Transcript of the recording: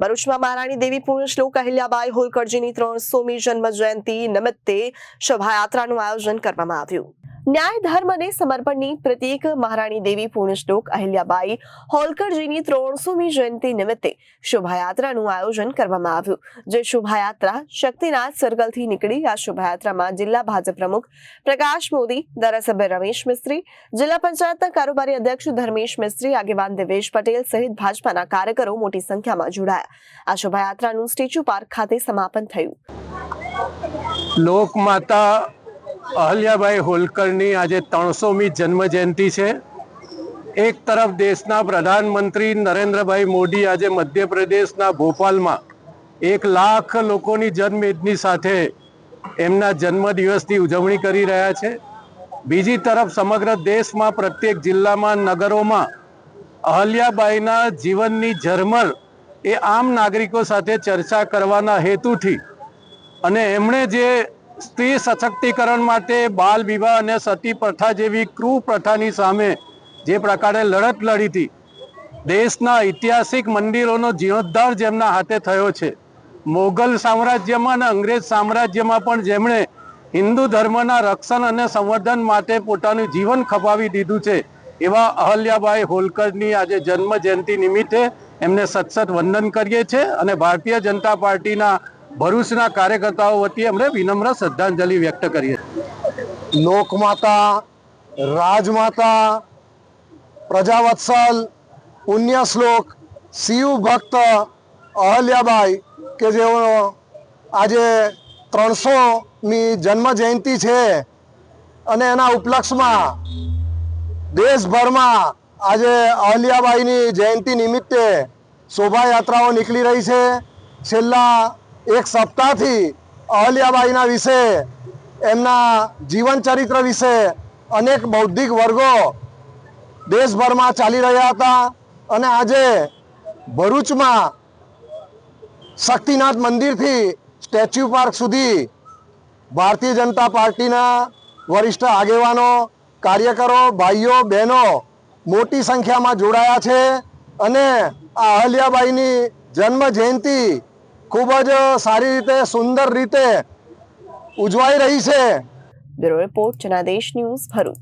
ભરૂચમાં મહારાણી દેવી પૂર્ણશ્લોક અહિલ્યાબાઈ હોલકરજીની 300મી જન્મ જયંતિ નિમિત્તે શોભાયાત્રાનું આયોજન કરવામાં આવ્યું। ન્યાય ધર્મ અને સમર્પણની પ્રતીક મહારાણી દેવી પૂર્ણશ્લોક અહિલ્યાબાઈ હોલકરજીની 300મી જયંતિ નિમિત્તે શોભાયાત્રાનું આયોજન કરવામાં આવ્યું, જે શોભાયાત્રા શક્તિનાથ સર્કલથી નીકળી આ શોભાયાત્રામાં જિલ્લા ભાજપ પ્રમુખ પ્રકાશ મોદી, ધારાસભ્ય રમેશ મિસ્ત્રી, જિલ્લા પંચાયતના કારોબારી અધ્યક્ષ ધર્મેશ મિસ્ત્રી, આગેવાન દેવેશ પટેલ સહિત ભાજપાના કાર્યકરો મોટી સંખ્યામાં જોડાયા। આ શોભાયાત્રાનું સ્ટેચ્યુ પાર્ક ખાતે સમાપન થયું। લોકમાતા અહલ્યાબાઈ હોલકરની આજે 300મી જન્મ જયંતિ છે। એક તરફ દેશના પ્રધાનમંત્રી નરેન્દ્રભાઈ મોદી આજે મધ્યપ્રદેશના ભોપાલમાં 1 લાખ લોકોની જન્મદિવસની સાથે એમના જન્મદિવસની ઉજવણી કરી રહ્યા છે। બીજી તરફ સમગ્ર દેશમાં પ્રત્યેક જિલ્લામાં, નગરોમાં અહલ્યાબાઈના જીવનની ઝરમર એ આમ નાગરિકો સાથે ચર્ચા કરવાના હેતુથી અને એમણે જે સ્ત્રી સશક્તિકરણ માટે બાલ વિવાહ અને સતી પ્રથા જેવી ક્રૂર પ્રથાની સામે જે પ્રકારે લડત લડી હતી, દેશના ઐતિહાસિક મંદિરોનો જીર્ણોદ્ધાર જેમના હાથે થયો છે, મોગલ સામ્રાજ્યમાં અને અંગ્રેજ સામ્રાજ્યમાં પણ જેમણે હિન્દુ ધર્મના રક્ષણ અને સંવર્ધન માટે પોતાનું જીવન ખપાવી દીધું છે, એવા અહલ્યાબાઈ હોલકરની આજે જન્મ જયંતિ નિમિત્તે એમને સતસત વંદન કરીએ છીએ અને ભારતીય જનતા પાર્ટીના ભરૂચના કાર્યકર્તાઓ વતી અમને વિનમ્ર શ્રદ્ધાંજલિ વ્યક્ત કરીએ। લોકમાતા, રાજમાતા, પ્રજાવત્સલ, પુણ્યશ્લોક, શિવ ભક્ત અહલ્યાબાઈ કે જેઓ આજે 300મી જન્મ જયંતિ છે અને એના ઉપલક્ષમાં દેશભરમાં આજે અહલ્યાબાઈની જયંતિ નિમિત્તે શોભાયાત્રાઓ નીકળી રહી છે। છેલ્લા 1 સપ્તાહથી અહલ્યાબાઈના વિશે, એમના જીવન ચરિત્ર વિશે અનેક બૌદ્ધિક વર્ગો દેશભરમાં ચાલી રહ્યા હતા અને આજે ભરૂચમાં શક્તિનાથ મંદિરથી સ્ટેચ્યુ પાર્ક સુધી ભારતીય જનતા પાર્ટીના વરિષ્ઠ આગેવાનો, કાર્યકરો, ભાઈઓ, બહેનો મોટી સંખ્યામાં જોડાયા છે અને આ અહલ્યાબાઈની જન્મ જયંતિ ખૂબ જ સારી રીતે, સુંદર રીતે ઉજવાઈ રહી છે। Bureau report, Janadesh news, Bharuch.